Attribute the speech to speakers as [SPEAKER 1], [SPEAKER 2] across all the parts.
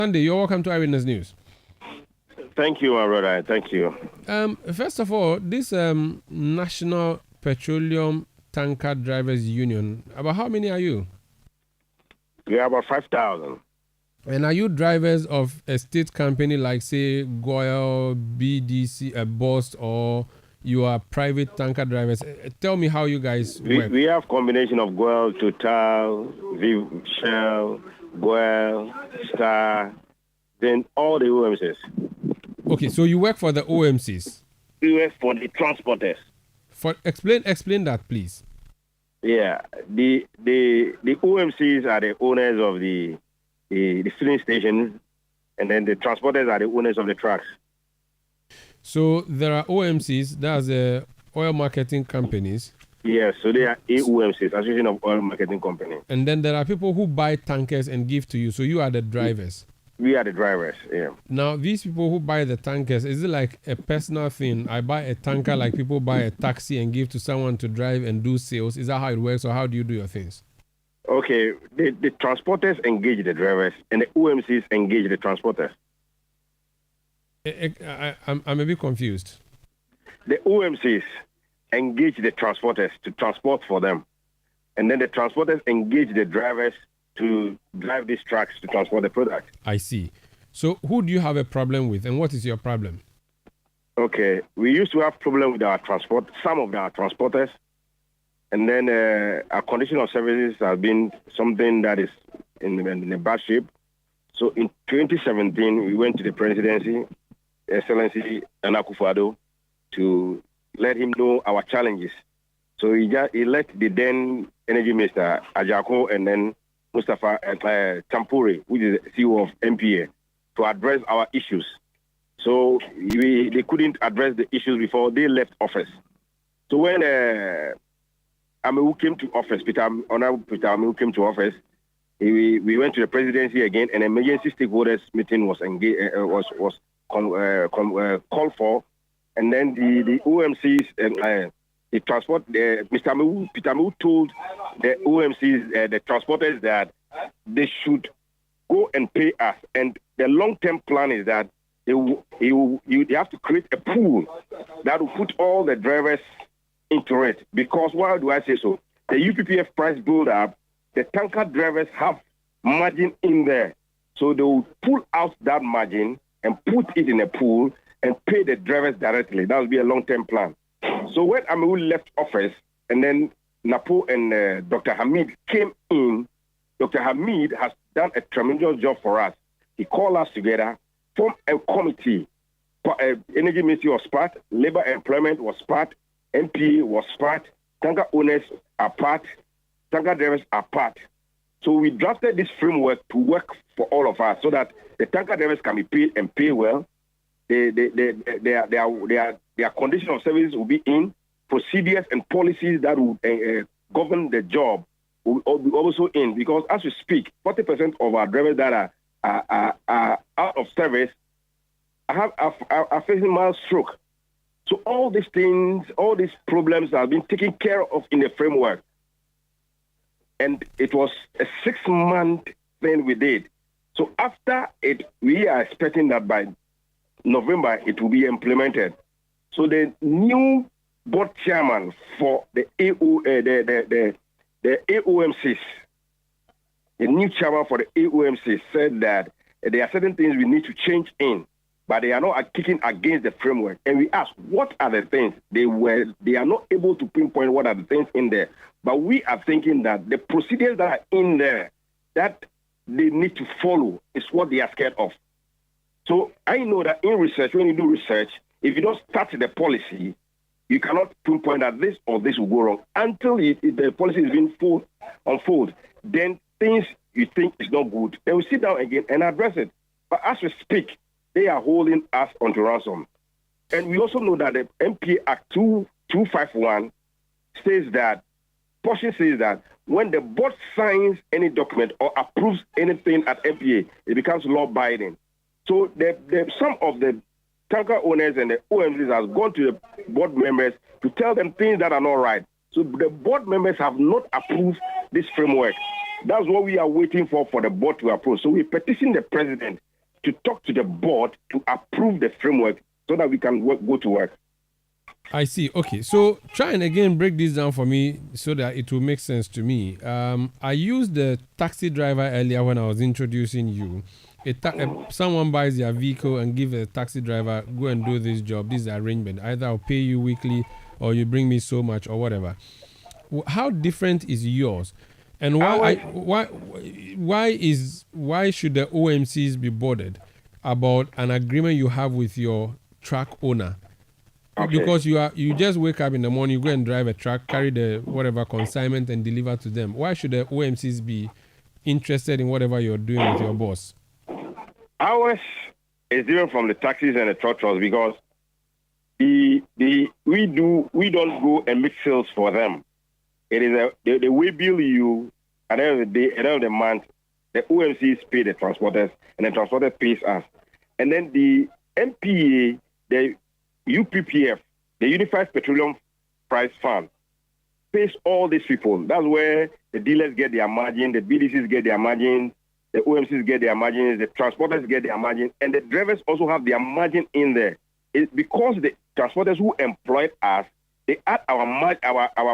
[SPEAKER 1] Sunday, you're welcome to Eyewitness News.
[SPEAKER 2] Thank you, my brother. Thank you.
[SPEAKER 1] First of all, this National Petroleum Tanker Drivers Union, about how many are you?
[SPEAKER 2] We have about 5,000.
[SPEAKER 1] And are you drivers of a state company like, say, Goyle, BDC, Bost, or you are private tanker drivers? Tell me how you guys work.
[SPEAKER 2] We have combination of Goyle, Total, Shell, Goyle, Star, then all the OMCs.
[SPEAKER 1] Okay, so you work for the OMCs?
[SPEAKER 2] We work for the transporters.
[SPEAKER 1] Explain that, please.
[SPEAKER 2] Yeah, the OMCs are the owners of the filling stations, and then the transporters are the owners of the trucks.
[SPEAKER 1] So there are OMCs, that's the oil marketing companies.
[SPEAKER 2] Yes, so they are AOMCs, Association of Oil Marketing Companies.
[SPEAKER 1] And then there are people who buy tankers and give to you. So you are the drivers.
[SPEAKER 2] We are the drivers, yeah.
[SPEAKER 1] Now, these people who buy the tankers, is it like a personal thing? I buy a tanker like people buy a taxi and give to someone to drive and do sales. Is that how it works, or how do you do your things?
[SPEAKER 2] Okay, the transporters engage the drivers and the OMCs engage the transporters.
[SPEAKER 1] I'm a bit confused.
[SPEAKER 2] The OMCs engage the transporters to transport for them. And then the transporters engage the drivers to drive these trucks to transport the product.
[SPEAKER 1] I see. So who do you have a problem with, and what is your problem?
[SPEAKER 2] Okay, we used to have problem with some of our transporters. And then our condition of services has been something that is in a bad shape. So in 2017, we went to the presidency, Excellency Nana Akufo-Addo, to let him know our challenges. So he let the then Energy Minister Ajako and then Mustafa Tampure, which is the CEO of NPA, to address our issues. So they couldn't address the issues before they left office. So when Amewu came to office, Honorable Peter Amewu came to office, we went to the presidency again, and an emergency stakeholders meeting was called for, and then the OMCs and the transport, Peter Amewu told the OMCs, the transporters, that they should go and pay us, and the long-term plan is that they have to create a pool that will put all the drivers into it. Because why do I say so? The UPPF price build-up, the tanker drivers have margin in there, so they will pull out that margin and put it in a pool and pay the drivers directly. That will be a long-term plan. So when Amewu left office, and then Napo and Dr. Hamid came in, Dr. Hamid has done a tremendous job for us. He called us together, formed a committee. Energy Ministry was part, Labor and Employment was part, NPA was part, tanker owners are part, tanker drivers are part. So we drafted this framework to work for all of us so that the tanker drivers can be paid and pay well. Their condition of service will be in, procedures and policies that will govern the job will be also in. Because as we speak, 40% of our drivers that are out of service are facing mild stroke. So all these things, all these problems have been taken care of in the framework. And it was a 6-month thing we did. So after it, we are expecting that by November it will be implemented. So the new board chairman for the AOMCs, the new chairman for the AOMCs said that there are certain things we need to change in, but they are not kicking against the framework. And we asked, what are the things? They are not able to pinpoint what are the things in there. But we are thinking that the procedures that are in there that they need to follow is what they are scared of. So I know that in research, when you do research, if you don't start the policy, you cannot pinpoint that this or this will go wrong. Until the policy is being unfold, then things you think is not good, then we sit down again and address it. But as we speak, they are holding us onto ransom. And we also know that the NPA Act 2251 says that when the board signs any document or approves anything at NPA, it becomes law-binding. So some of the tanker owners and the OMCs have gone to the board members to tell them things that are not right. So the board members have not approved this framework. That's what we are waiting for the board to approve. So we petition the president to talk to the board to approve the framework so that we can go to work.
[SPEAKER 1] I see. Okay, so try and again break this down for me so that it will make sense to me. I used the taxi driver earlier when I was introducing you. Someone buys their vehicle and give a taxi driver, go and do this job, this arrangement. Either I'll pay you weekly or you bring me so much or whatever. How different is yours? And why should the OMCs be bothered about an agreement you have with your truck owner? Okay. Because you just wake up in the morning, you go and drive a truck, carry the whatever consignment and deliver to them. Why should the OMCs be interested in whatever you're doing with your boss?
[SPEAKER 2] Ours is different from the taxis and the truck trucks because we don't go and make sales for them. It is the way bill you at the end of the day, at the end of the month, the OMCs pay the transporters and the transporter pays us. And then the NPA, the UPPF, the Unified Petroleum Price Fund, pays all these people. That's where the dealers get their margin, the BDCs get their margin, the OMCs get their margins, the transporters get their margin, and the drivers also have their margin in there. It's because the transporters who employed us, they add our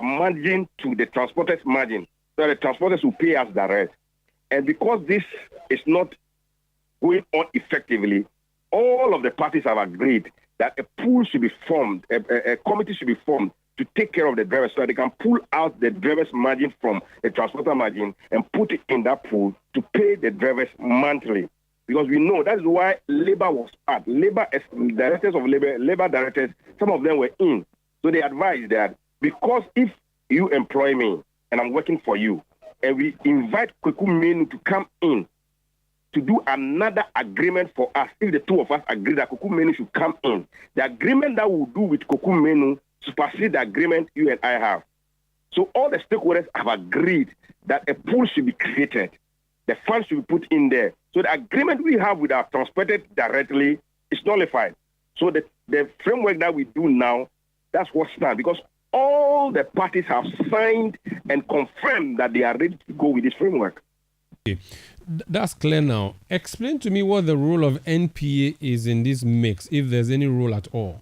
[SPEAKER 2] margin to the transporters' margin, so the transporters will pay us the rest. And because this is not going on effectively, all of the parties have agreed that a pool should be formed, a committee should be formed to take care of the drivers so that they can pull out the driver's margin from the transporter margin and put it in that pool to pay the drivers monthly. Because we know that's why labor was part. Directors of labor directors, some of them were in. So they advised that because if you employ me and I'm working for you, and we invite Kweku Menu to come in to do another agreement for us, if the two of us agree that Kweku Menu should come in, the agreement that we'll do with Kweku Menu supersede the agreement you and I have. So all the stakeholders have agreed that a pool should be created. The funds should be put in there. So the agreement we have with our transported directly is nullified. So the framework that we do now, that's what stands, because all the parties have signed and confirmed that they are ready to go with this framework.
[SPEAKER 1] Okay. That's clear now. Explain to me what the role of NPA is in this mix, if there's any role at all.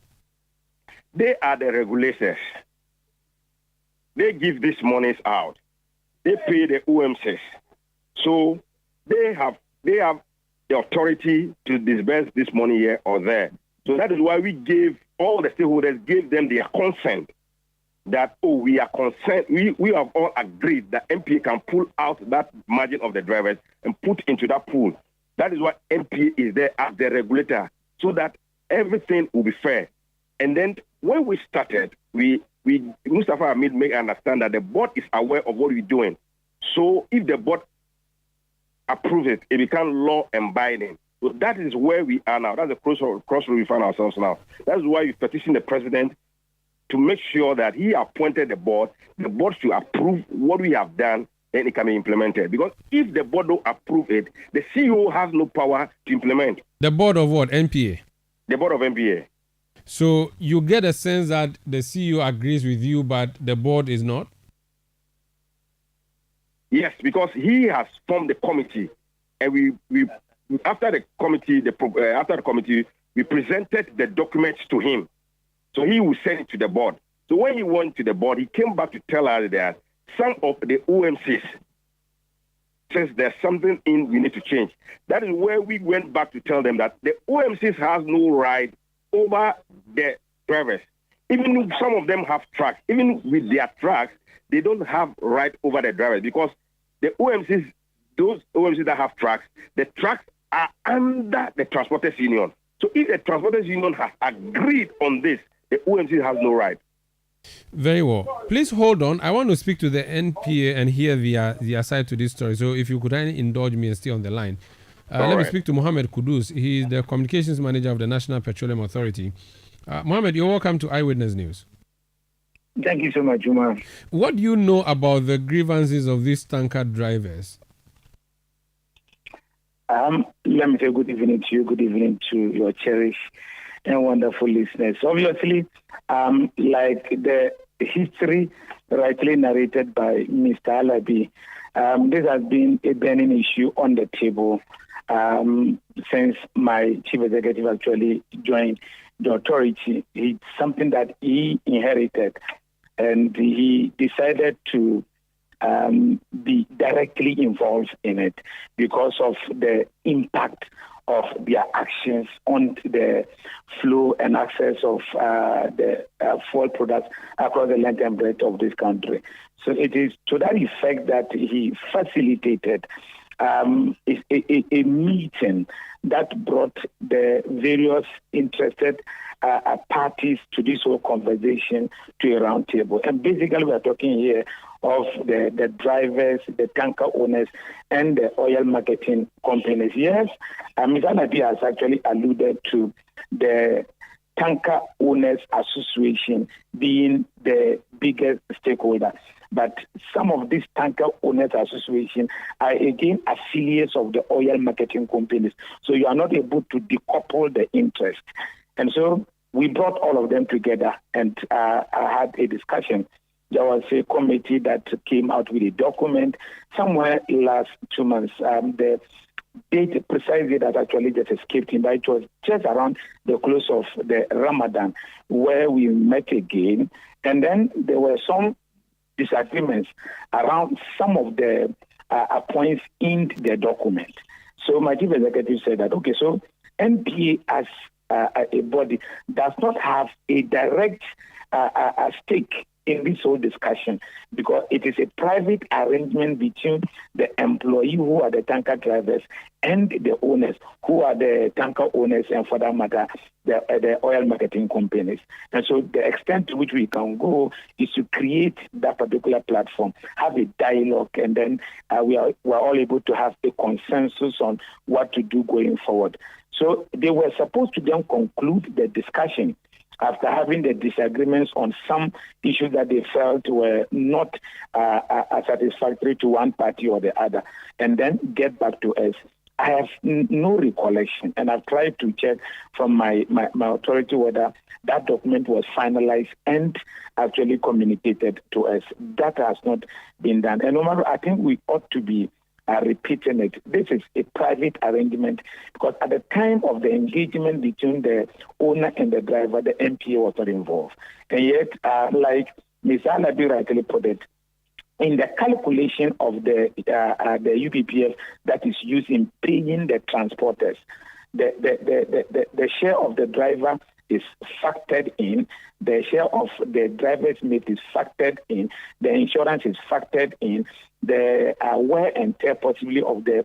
[SPEAKER 2] They are the regulators. They give these monies out. They pay the OMCs. So they have the authority to disburse this money here or there. So that is why we gave all the stakeholders, gave them their consent that, we are concerned, we have all agreed that NPA can pull out that margin of the drivers and put into that pool. That is why NPA is there as the regulator, so that everything will be fair. And then when we started, Mustafa Hamid made understand that the board is aware of what we're doing. So if the board approves it, it becomes law abiding. So that is where we are now. That's the crossroad we find ourselves now. That's why we petition the president to make sure that he appointed the board should approve what we have done, and it can be implemented. Because if the board don't approve it, the CEO has no power to implement.
[SPEAKER 1] The board of what? NPA?
[SPEAKER 2] The board of NPA.
[SPEAKER 1] So you get a sense that the CEO agrees with you, but the board is not?
[SPEAKER 2] Yes, because he has formed the committee, and we after the committee, we presented the documents to him. So he will send it to the board. So when he went to the board, he came back to tell us that some of the OMCs says there's something in we need to change. That is where we went back to tell them that the OMCs has no right over the drivers. Even if some of them have trucks, even with their trucks, they don't have right over the drivers, because the OMCs, those OMCs that have trucks, the trucks are under the Transporters Union. So if the Transporters Union has agreed on this, the OMC has no right.
[SPEAKER 1] Very well. Please hold on. I want to speak to the NPA and hear their side to this story. So if you could indulge me and stay on the line. Let me speak to Mohammed Kudus. He is the communications manager of the National Petroleum Authority. Mohammed, you're welcome to Eyewitness News.
[SPEAKER 3] Thank you so much, Umar.
[SPEAKER 1] What do you know about the grievances of these tanker drivers?
[SPEAKER 3] Let me say good evening to you. Good evening to your cherished and wonderful listeners. Obviously, like the history rightly narrated by Mr. Alabi, this has been a burning issue on the table since my chief executive actually joined the authority. It's something that he inherited, and he decided to be directly involved in it because of the impact of their actions on the flow and access of the fuel products across the length and breadth of this country. So it is to that effect that he facilitated a meeting that brought the various interested parties to this whole conversation to a round table. And basically, we are talking here of the drivers, the tanker owners, and the oil marketing companies. Yes, Ms. Anabi has actually alluded to the Tanker Owners Association being the biggest stakeholder. But some of these Tanker Owners Association are again affiliates of the oil marketing companies. So you are not able to decouple the interest. And so we brought all of them together and I had a discussion. There was a committee that came out with a document somewhere last 2 months. The date precisely that actually just escaped him, but it was just around the close of the Ramadan where we met again. And then there were some disagreements around some of the points in the document. So my chief executive said that, okay, so NPA as a body does not have a direct stake in this whole discussion because it is a private arrangement between the employee who are the tanker drivers and the owners who are the tanker owners and for that matter the oil marketing companies. And so the extent to which we can go is to create that particular platform, have a dialogue, and then we are all able to have a consensus on what to do going forward. So they were supposed to then conclude the discussion after having the disagreements on some issues that they felt were not satisfactory to one party or the other, and then get back to us. I have no recollection, and I've tried to check from my authority whether that document was finalized and actually communicated to us. That has not been done. And no matter, I think we ought to be repeating it. This is a private arrangement because at the time of the engagement between the owner and the driver, the NPA was not involved. And yet, like Ms. Alabi rightly put it, in the calculation of the UPPF that is used in paying the transporters, the share of the driver is factored in, the share of the driver's mate is factored in, the insurance is factored in, the wear and tear possibly of the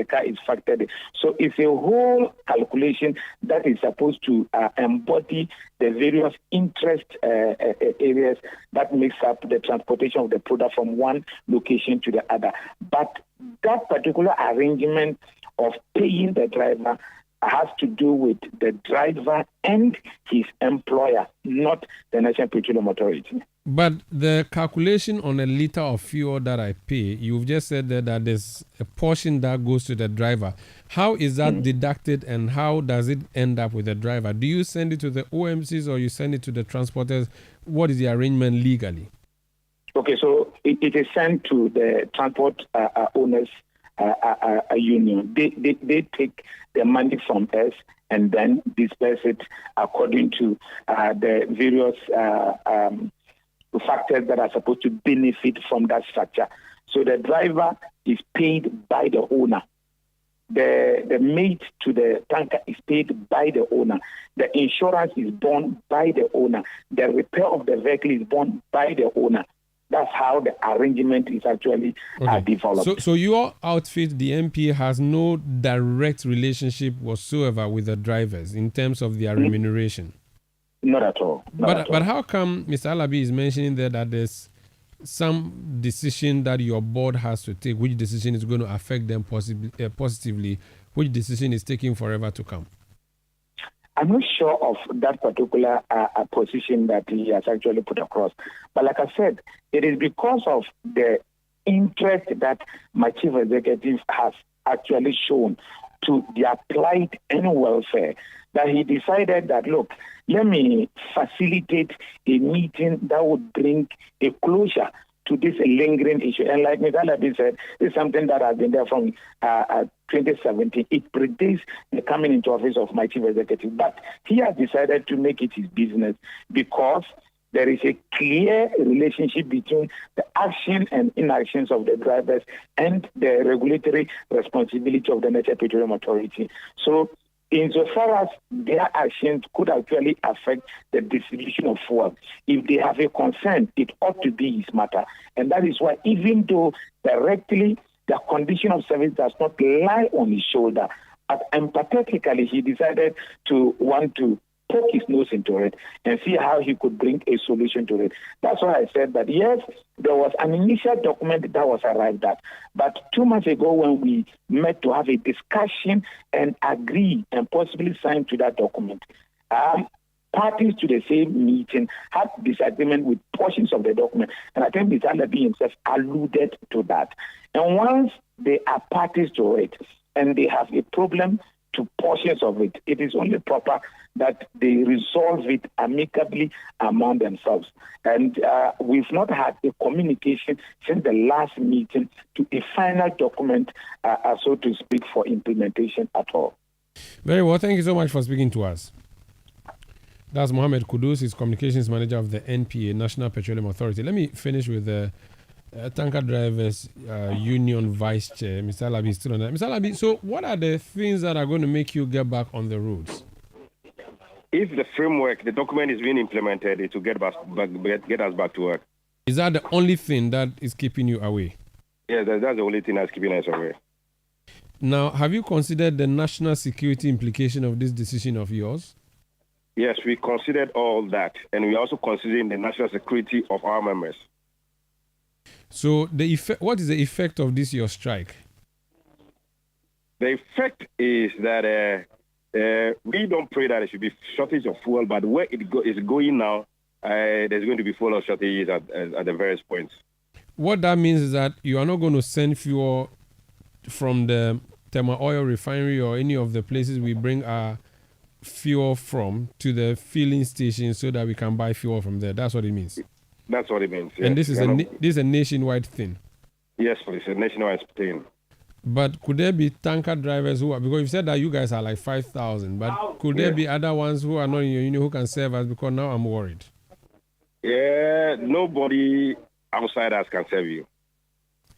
[SPEAKER 3] car is factored in. So it's a whole calculation that is supposed to embody the various interest areas that makes up the transportation of the product from one location to the other. But that particular arrangement of paying the driver has to do with the driver and his employer, not the National Petroleum Authority.
[SPEAKER 1] But the calculation on a liter of fuel that I pay, you've just said that there's a portion that goes to the driver. How is that deducted and how does it end up with the driver? Do you send it to the OMCs or you send it to the transporters? What is the arrangement legally?
[SPEAKER 3] Okay, so it is sent to the transport owners union. They take the money from us and then disperse it according to the various factors that are supposed to benefit from that structure. So the driver is paid by the owner. The mate to the tanker is paid by the owner. The insurance is borne by the owner. The repair of the vehicle is borne by the owner. That's how the arrangement is actually developed.
[SPEAKER 1] So your outfit, the NPA, has no direct relationship whatsoever with the drivers in terms of their remuneration?
[SPEAKER 3] Not at all.
[SPEAKER 1] But how come Mr. Alabi is mentioning there that there's some decision that your board has to take, which decision is going to affect them positively, which decision is taking forever to come?
[SPEAKER 3] I'm not sure of that particular position that he has actually put across. But like I said, it is because of the interest that my chief executive has actually shown to their plight and welfare that he decided that, look, let me facilitate a meeting that would bring a closure to this lingering issue. And like Mr. Alabi said, it's something that has been there from 2017. It predates the coming into office of my chief executive. But he has decided to make it his business because there is a clear relationship between the action and inactions of the drivers and the regulatory responsibility of the National Petroleum Authority. So, insofar as their actions could actually affect the distribution of fuel, if they have a concern, it ought to be his matter. And that is why, even though directly the condition of service does not lie on his shoulder, but empathetically he decided to want to poke his nose into it and see how he could bring a solution to it. That's why I said that, yes, there was an initial document that was arrived at, but 2 months ago when we met to have a discussion and agree and possibly sign to that document, parties to the same meeting had disagreement with portions of the document, and I think Mr. Alabi himself alluded to that. And once they are parties to it and they have a problem to portions of it, it is only proper that they resolve it amicably among themselves. And we've not had a communication since the last meeting to a final document, so to speak, for implementation at all.
[SPEAKER 1] Very well. Thank you so much for speaking to us. That's Mohammed Kudus, he's communications manager of the NPA, National Petroleum Authority. Let me finish with the Tanker Drivers Union Vice Chair, Mr. Alabi, still on that. Mr. Alabi, so what are the things that are going to make you get back on the roads?
[SPEAKER 2] If the framework, the document is being implemented, it will get us back to work.
[SPEAKER 1] Is that the only thing that is keeping you away?
[SPEAKER 2] Yes, that's the only thing that's keeping us away.
[SPEAKER 1] Now, have you considered the national security implication of this decision of yours?
[SPEAKER 2] Yes, we considered all that, and we are also considering the national security of our members.
[SPEAKER 1] So, what is the effect of this, your strike?
[SPEAKER 2] The effect is that we don't pray that there should be shortage of fuel, but where it is going now, there's going to be fuel shortages at the various points.
[SPEAKER 1] What that means is that you are not going to send fuel from the thermal oil refinery or any of the places we bring our fuel from to the filling station so that we can buy fuel from there. That's what it means.
[SPEAKER 2] That's what it means. Yes.
[SPEAKER 1] And this is a nationwide thing.
[SPEAKER 2] Yes, it's a nationwide thing.
[SPEAKER 1] But could there be tanker drivers who are, because you said that you guys are like 5,000, but could there be other ones who are not in your union who can serve us? Because now I'm worried.
[SPEAKER 2] Yeah, nobody outside us can serve you.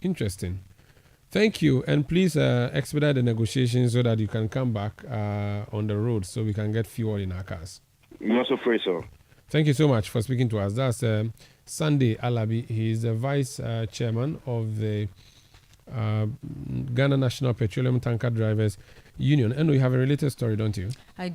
[SPEAKER 1] Interesting. Thank you. And please expedite the negotiations so that you can come back on the road so we can get fuel in our cars.
[SPEAKER 2] You also pray so.
[SPEAKER 1] Thank you so much for speaking to us. That's Sunday Alabi. He is the vice chairman of the Ghana National Petroleum Tanker Drivers Union. And we have a related story, don't you?
[SPEAKER 4] I do.